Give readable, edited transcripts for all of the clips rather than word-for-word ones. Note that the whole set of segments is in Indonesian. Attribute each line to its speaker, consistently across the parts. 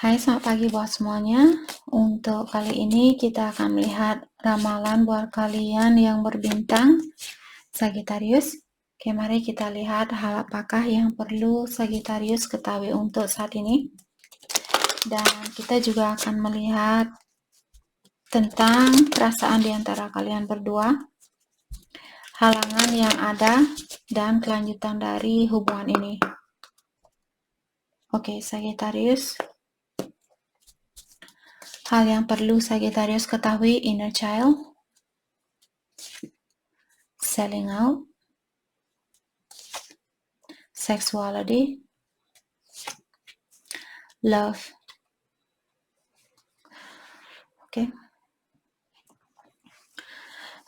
Speaker 1: Hai, selamat pagi buat semuanya. Untuk kali ini kita akan melihat ramalan buat kalian yang berbintang Sagittarius. Oke, mari kita lihat hal apakah yang perlu Sagittarius ketahui untuk saat ini. Dan kita juga akan melihat tentang perasaan di antara kalian berdua, halangan yang ada, dan kelanjutan dari hubungan ini. Oke, Sagittarius. Hal yang perlu Sagittarius ketahui: inner child, selling out, sexuality, love.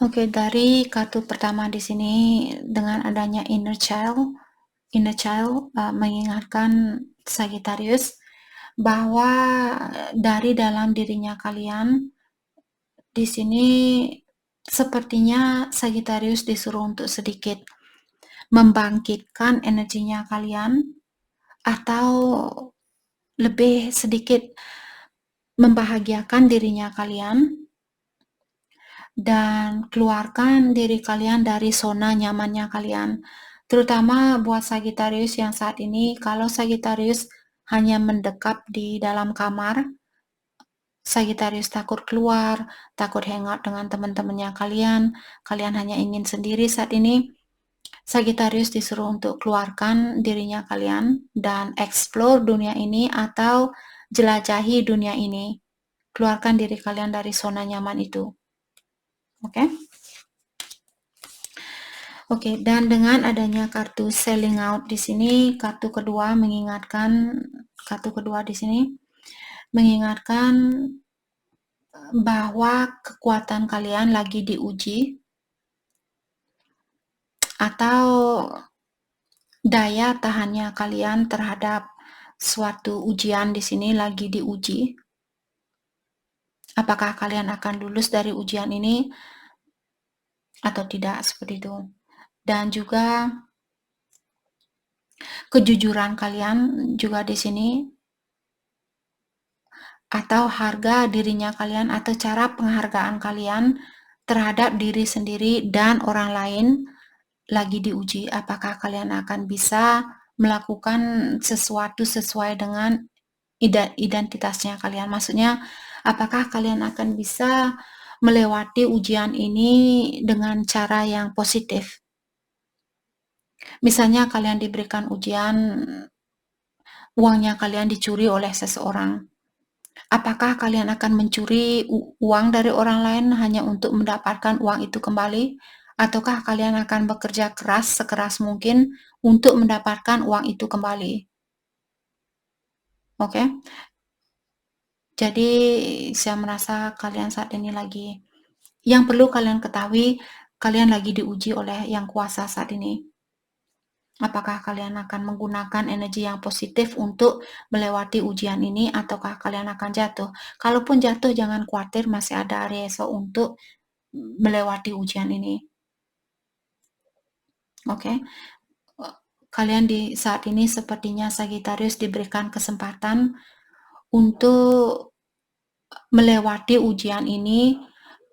Speaker 1: Oke, dari kartu pertama di sini dengan adanya inner child mengingatkan Sagittarius bahwa dari dalam dirinya kalian di sini sepertinya Sagittarius disuruh untuk sedikit membangkitkan energinya kalian, atau lebih sedikit membahagiakan dirinya kalian dan keluarkan diri kalian dari zona nyamannya kalian. Terutama buat Sagittarius yang saat ini, kalau Sagittarius hanya mendekap di dalam kamar, Sagittarius takut keluar, takut hangout dengan teman-temannya kalian hanya ingin sendiri saat ini. Sagittarius disuruh untuk keluarkan dirinya kalian dan explore dunia ini atau jelajahi dunia ini. Keluarkan diri kalian dari zona nyaman itu. Oke? Oke, dan dengan adanya kartu selling out di sini, kartu kedua di sini mengingatkan bahwa kekuatan kalian lagi diuji, atau daya tahannya kalian terhadap suatu ujian di sini lagi diuji. Apakah kalian akan lulus dari ujian ini atau tidak, seperti itu. Dan juga kejujuran kalian juga di sini, atau harga dirinya kalian, atau cara penghargaan kalian terhadap diri sendiri dan orang lain lagi diuji. Apakah kalian akan bisa melakukan sesuatu sesuai dengan identitasnya kalian? Maksudnya, apakah kalian akan bisa melewati ujian ini dengan cara yang positif? Misalnya kalian diberikan ujian, uangnya kalian dicuri oleh seseorang. Apakah kalian akan mencuri uang dari orang lain hanya untuk mendapatkan uang itu kembali? Ataukah kalian akan bekerja keras sekeras mungkin untuk mendapatkan uang itu kembali? Oke? Jadi saya merasa kalian saat ini lagi, yang perlu kalian ketahui, kalian lagi diuji oleh Yang Kuasa saat ini. Apakah kalian akan menggunakan energi yang positif untuk melewati ujian ini, ataukah kalian akan jatuh? Kalaupun jatuh, jangan khawatir, masih ada hari esok untuk melewati ujian ini. Oke? Kalian di saat ini sepertinya Sagittarius diberikan kesempatan untuk melewati ujian ini,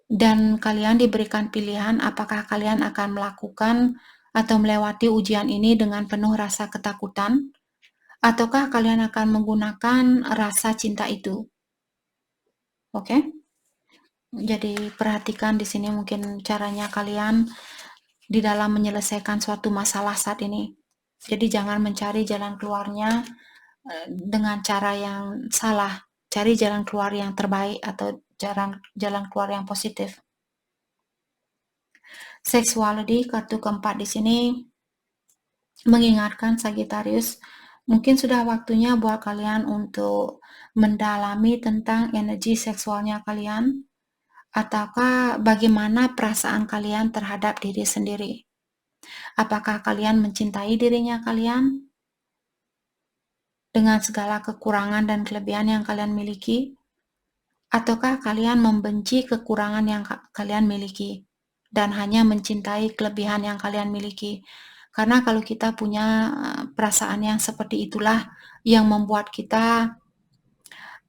Speaker 1: dan kalian diberikan pilihan apakah kalian akan melakukan atau melewati ujian ini dengan penuh rasa ketakutan, ataukah kalian akan menggunakan rasa cinta itu. Oke? Jadi perhatikan di sini mungkin caranya kalian di dalam menyelesaikan suatu masalah saat ini. Jadi jangan mencari jalan keluarnya dengan cara yang salah. Cari jalan keluar yang terbaik atau jalan keluar yang positif. Sexuality, kartu keempat di sini mengingatkan Sagittarius, mungkin sudah waktunya buat kalian untuk mendalami tentang energi seksualnya kalian, ataukah bagaimana perasaan kalian terhadap diri sendiri. Apakah kalian mencintai dirinya kalian dengan segala kekurangan dan kelebihan yang kalian miliki, ataukah kalian membenci kekurangan yang kalian miliki dan hanya mencintai kelebihan yang kalian miliki? Karena kalau kita punya perasaan yang seperti itulah yang membuat kita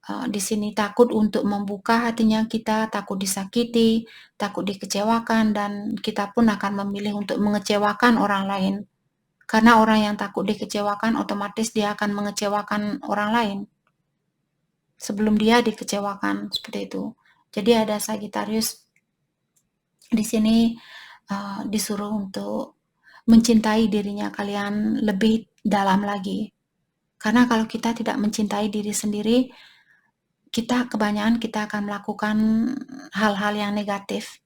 Speaker 1: di sini takut untuk membuka hatinya kita, takut disakiti, takut dikecewakan, dan kita pun akan memilih untuk mengecewakan orang lain. Karena orang yang takut dikecewakan, otomatis dia akan mengecewakan orang lain sebelum dia dikecewakan, seperti itu. Jadi ada Sagittarius di sini disuruh untuk mencintai dirinya kalian lebih dalam lagi. Karena kalau kita tidak mencintai diri sendiri, kebanyakan kita akan melakukan hal-hal yang negatif.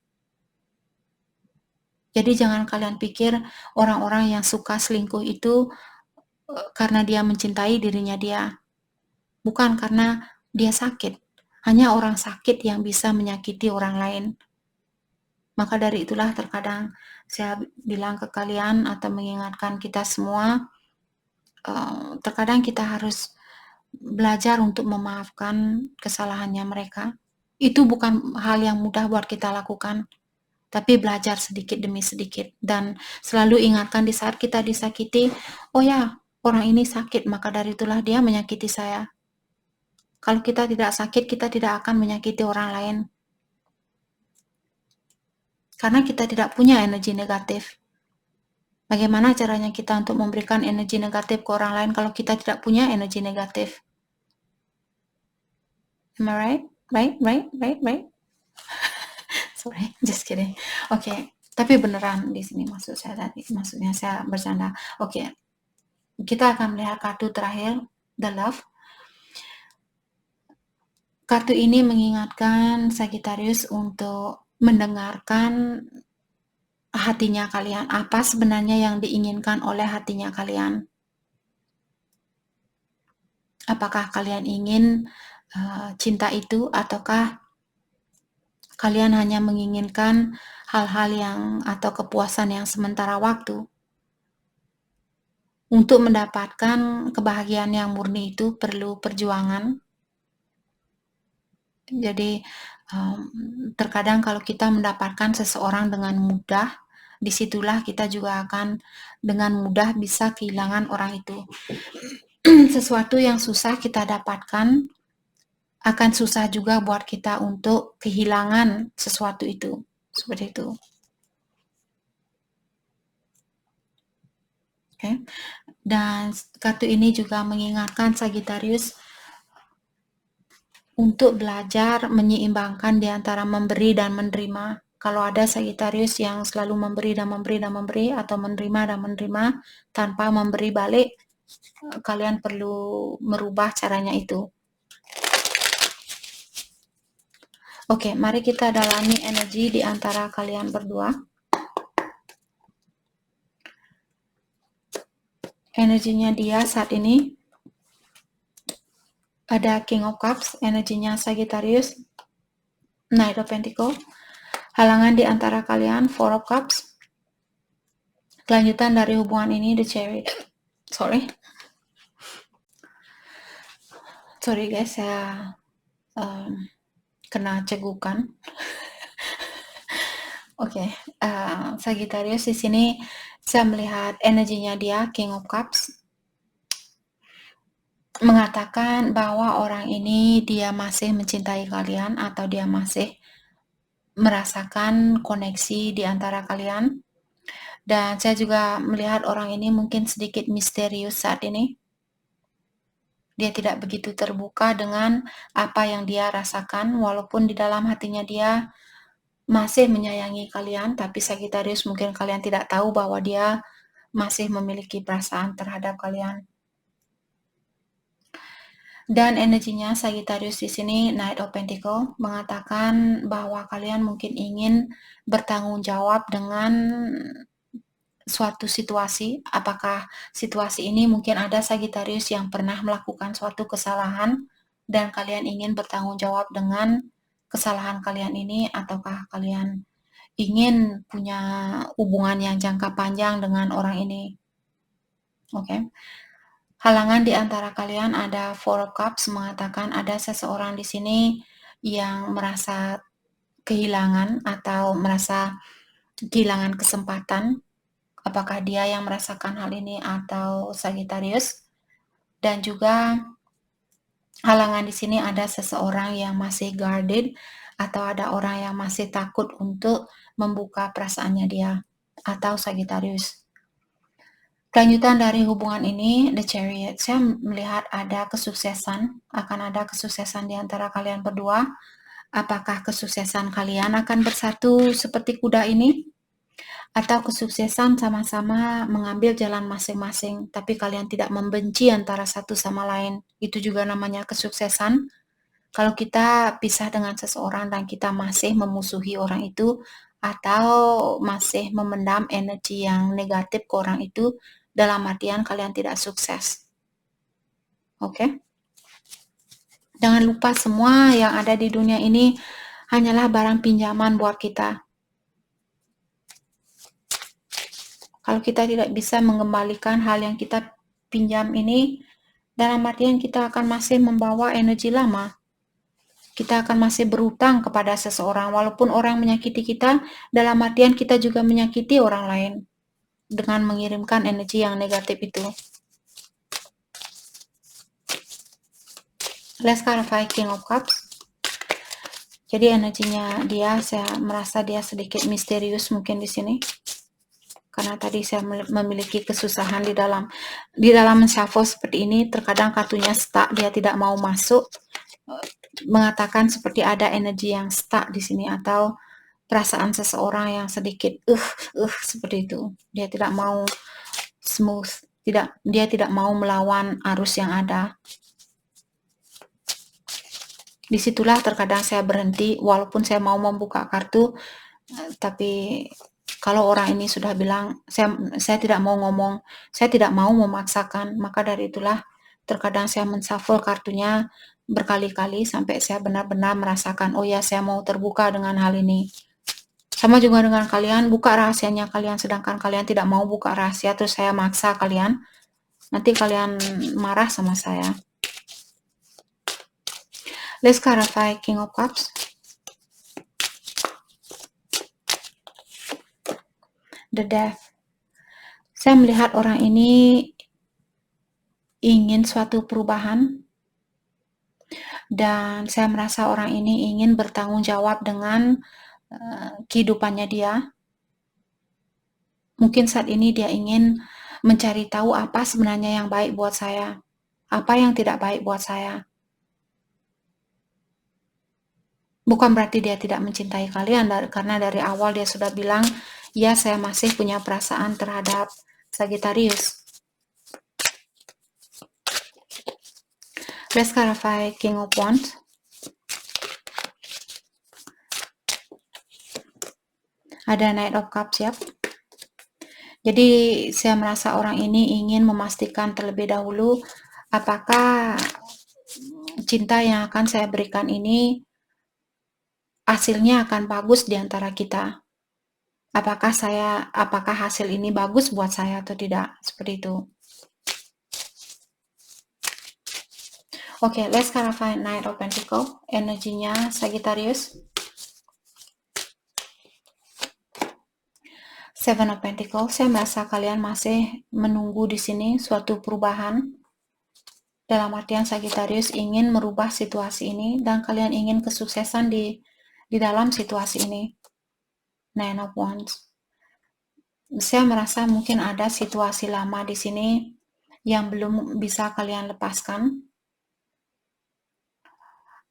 Speaker 1: Jadi jangan kalian pikir orang-orang yang suka selingkuh itu karena dia mencintai dirinya dia. Bukan karena dia sakit. Hanya orang sakit yang bisa menyakiti orang lain. Maka dari itulah terkadang saya bilang ke kalian atau mengingatkan kita semua, terkadang kita harus belajar untuk memaafkan kesalahannya mereka. Itu bukan hal yang mudah buat kita lakukan, tapi belajar sedikit demi sedikit. Dan selalu ingatkan di saat kita disakiti, oh ya, orang ini sakit, maka dari itulah dia menyakiti saya. Kalau kita tidak sakit, kita tidak akan menyakiti orang lain. Karena kita tidak punya energi negatif. Bagaimana caranya kita untuk memberikan energi negatif ke orang lain kalau kita tidak punya energi negatif? Am I right? Right? Sorry, just kidding. Oke, tapi beneran di sini maksudnya saya bercanda. Oke, kita akan melihat kartu terakhir, The Love. Kartu ini mengingatkan Sagittarius untuk mendengarkan hatinya kalian. Apa sebenarnya yang diinginkan oleh hatinya kalian? Apakah kalian ingin cinta itu, ataukah kalian hanya menginginkan hal-hal atau kepuasan yang sementara waktu? Untuk mendapatkan kebahagiaan yang murni itu perlu perjuangan. Jadi terkadang kalau kita mendapatkan seseorang dengan mudah, disitulah kita juga akan dengan mudah bisa kehilangan orang itu. Sesuatu yang susah kita dapatkan, akan susah juga buat kita untuk kehilangan sesuatu itu. Seperti itu. Okay. Dan kartu ini juga mengingatkan Sagittarius untuk belajar menyeimbangkan di antara memberi dan menerima. Kalau ada Sagittarius yang selalu memberi dan memberi dan memberi, atau menerima dan menerima tanpa memberi balik, kalian perlu merubah caranya itu. Oke, mari kita dalami energi di antara kalian berdua. Energinya dia saat ini ada King of Cups, energinya Sagittarius, Knight of Pentacles. Halangan di antara kalian, Four of Cups. Kelanjutan dari hubungan ini, The Chariot. Sorry guys, saya kena cegukan. Oke, Sagittarius di sini saya melihat energinya dia, King of Cups, mengatakan bahwa orang ini dia masih mencintai kalian, atau dia masih merasakan koneksi di antara kalian. Dan saya juga melihat orang ini mungkin sedikit misterius saat ini. Dia tidak begitu terbuka dengan apa yang dia rasakan, walaupun di dalam hatinya dia masih menyayangi kalian, tapi Sagittarius mungkin kalian tidak tahu bahwa dia masih memiliki perasaan terhadap kalian. Dan energinya Sagittarius di sini, Knight of Pentacles, mengatakan bahwa kalian mungkin ingin bertanggung jawab dengan suatu situasi. Apakah situasi ini mungkin ada Sagittarius yang pernah melakukan suatu kesalahan dan kalian ingin bertanggung jawab dengan kesalahan kalian ini, ataukah kalian ingin punya hubungan yang jangka panjang dengan orang ini? Oke. Halangan di antara kalian ada Four of Cups, mengatakan ada seseorang di sini yang merasa kehilangan atau merasa kehilangan kesempatan. Apakah dia yang merasakan hal ini atau Sagittarius? Dan juga halangan di sini ada seseorang yang masih guarded atau ada orang yang masih takut untuk membuka perasaannya dia atau Sagittarius. Kelanjutan dari hubungan ini, The Chariot, saya melihat ada kesuksesan, akan ada kesuksesan di antara kalian berdua. Apakah kesuksesan kalian akan bersatu seperti kuda ini? Atau kesuksesan sama-sama mengambil jalan masing-masing, tapi kalian tidak membenci antara satu sama lain. Itu juga namanya kesuksesan. Kalau kita pisah dengan seseorang dan kita masih memusuhi orang itu, atau masih memendam energi yang negatif ke orang itu, dalam artian kalian tidak sukses. Oke? Jangan lupa semua yang ada di dunia ini hanyalah barang pinjaman buat kita. Kalau kita tidak bisa mengembalikan hal yang kita pinjam ini, dalam artian kita akan masih membawa energi lama. Kita akan masih berutang kepada seseorang, walaupun orang menyakiti kita, dalam artian kita juga menyakiti orang lain dengan mengirimkan energi yang negatif itu. Let's clarify King of Cups. Jadi energinya dia, saya merasa dia sedikit misterius mungkin di sini. Karena tadi saya memiliki kesusahan di dalam shuffle seperti ini, terkadang kartunya stuck, dia tidak mau masuk, mengatakan seperti ada energi yang stuck di sini atau perasaan seseorang yang sedikit seperti itu. Dia tidak mau smooth, dia tidak mau melawan arus yang ada. Disitulah terkadang saya berhenti, walaupun saya mau membuka kartu, tapi kalau orang ini sudah bilang, saya tidak mau ngomong, saya tidak mau memaksakan, maka dari itulah terkadang saya menshuffle kartunya berkali-kali sampai saya benar-benar merasakan, oh ya, saya mau terbuka dengan hal ini. Sama juga dengan kalian, buka rahasianya kalian, sedangkan kalian tidak mau buka rahasia, terus saya maksa kalian, nanti kalian marah sama saya. Let's clarify King of Cups. The Death. Saya melihat orang ini ingin suatu perubahan, dan saya merasa orang ini ingin bertanggung jawab dengan kehidupannya dia. Mungkin saat ini dia ingin mencari tahu apa sebenarnya yang baik buat saya, apa yang tidak baik buat saya. Bukan berarti dia tidak mencintai kalian, karena dari awal dia sudah bilang, ya saya masih punya perasaan terhadap Sagittarius. Let's clarify King of Wands. Ada Knight of Cups, ya. Jadi saya merasa orang ini ingin memastikan terlebih dahulu apakah cinta yang akan saya berikan ini hasilnya akan bagus di antara kita. Apakah hasil ini bagus buat saya atau tidak, seperti itu. Oke, let's clarify Knight of Pentacles, energinya Sagittarius. Seven of Pentacles, saya merasa kalian masih menunggu di sini suatu perubahan. Dalam artian Sagittarius ingin merubah situasi ini dan kalian ingin kesuksesan di dalam situasi ini. Nine of Wands. Saya merasa mungkin ada situasi lama di sini yang belum bisa kalian lepaskan.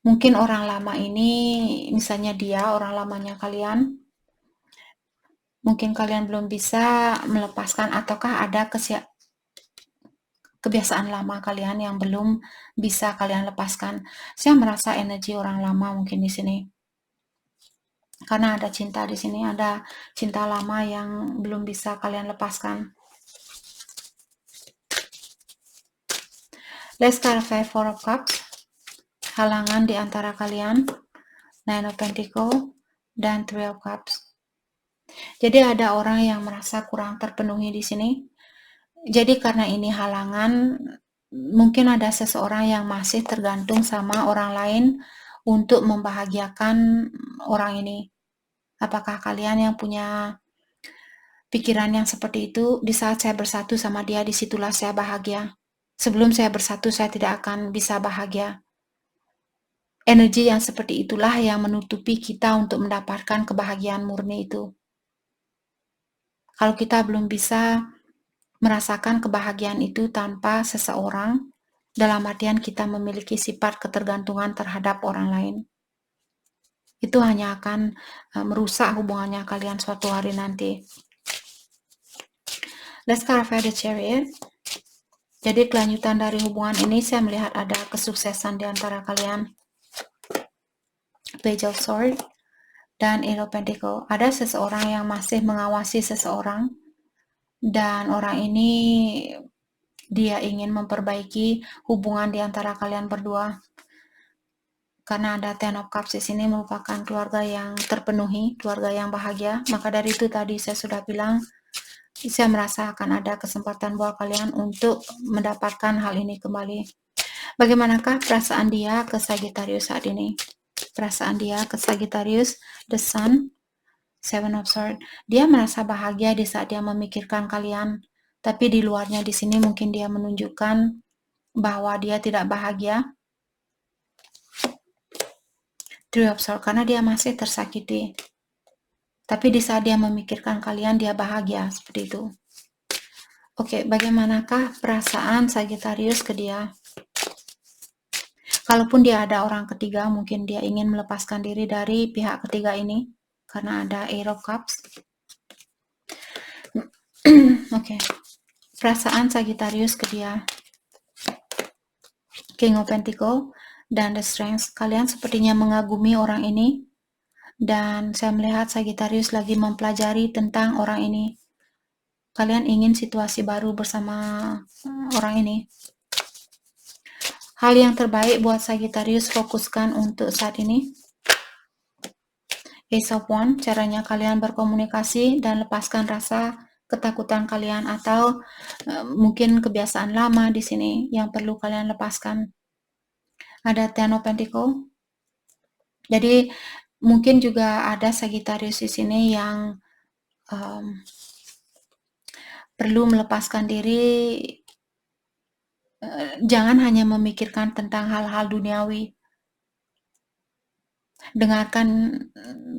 Speaker 1: Mungkin orang lama ini, misalnya dia, orang lamanya kalian, mungkin kalian belum bisa melepaskan, ataukah ada kebiasaan lama kalian yang belum bisa kalian lepaskan. Saya merasa energi orang lama mungkin di sini. Karena ada cinta di sini, ada cinta lama yang belum bisa kalian lepaskan. Let's clarify Four of Cups. Halangan di antara kalian, Nine of Pentacles, dan Three of Cups. Jadi ada orang yang merasa kurang terpenuhi di sini. Jadi karena ini halangan, mungkin ada seseorang yang masih tergantung sama orang lain untuk membahagiakan orang ini. Apakah kalian yang punya pikiran yang seperti itu? Di saat saya bersatu sama dia, disitulah saya bahagia. Sebelum saya bersatu, saya tidak akan bisa bahagia. Energi yang seperti itulah yang menutupi kita untuk mendapatkan kebahagiaan murni itu. Kalau kita belum bisa merasakan kebahagiaan itu tanpa seseorang, dalam artian kita memiliki sifat ketergantungan terhadap orang lain, itu hanya akan merusak hubungannya kalian suatu hari nanti. Let's clarify the Chariot. Jadi kelanjutan dari hubungan ini saya melihat ada kesuksesan di antara kalian. Page of Swords dan Eight of Pentacles. Ada seseorang yang masih mengawasi seseorang, dan orang ini dia ingin memperbaiki hubungan di antara kalian berdua. Karena ada Ten of Cups di sini merupakan keluarga yang terpenuhi, keluarga yang bahagia. Maka dari itu tadi saya sudah bilang, saya merasa akan ada kesempatan buat kalian untuk mendapatkan hal ini kembali. Bagaimanakah perasaan dia ke Sagittarius saat ini? Perasaan dia ke Sagittarius, the Sun, Seven of Swords. Dia merasa bahagia di saat dia memikirkan kalian, tapi di luarnya di sini mungkin dia menunjukkan bahwa dia tidak bahagia. Three of Swords, karena dia masih tersakiti. Tapi di saat dia memikirkan kalian, dia bahagia, seperti itu. Oke, bagaimanakah perasaan Sagittarius ke dia? Kalaupun dia ada orang ketiga, mungkin dia ingin melepaskan diri dari pihak ketiga ini, karena ada Eight of Cups. Oke, perasaan Sagittarius ke dia. King of Pentacles dan The Strength. Kalian sepertinya mengagumi orang ini, dan saya melihat Sagittarius lagi mempelajari tentang orang ini. Kalian ingin situasi baru bersama orang ini. Hal yang terbaik buat Sagittarius fokuskan untuk saat ini. Ace of Wands, caranya kalian berkomunikasi dan lepaskan rasa ketakutan kalian atau mungkin kebiasaan lama di sini yang perlu kalian lepaskan. Ada Ten of Pentacles. Jadi mungkin juga ada Sagittarius di sini yang perlu melepaskan diri. Jangan hanya memikirkan tentang hal-hal duniawi. Dengarkan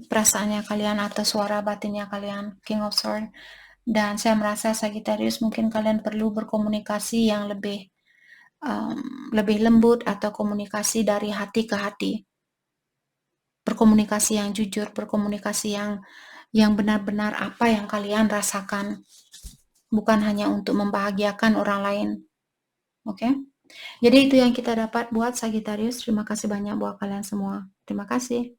Speaker 1: perasaannya kalian atau suara batinnya kalian, King of Swords. Dan saya merasa Sagittarius mungkin kalian perlu berkomunikasi yang lebih lembut atau komunikasi dari hati ke hati. Berkomunikasi yang jujur, berkomunikasi yang benar-benar apa yang kalian rasakan. Bukan hanya untuk membahagiakan orang lain. Oke? Jadi itu yang kita dapat buat Sagittarius. Terima kasih banyak buat kalian semua. Terima kasih.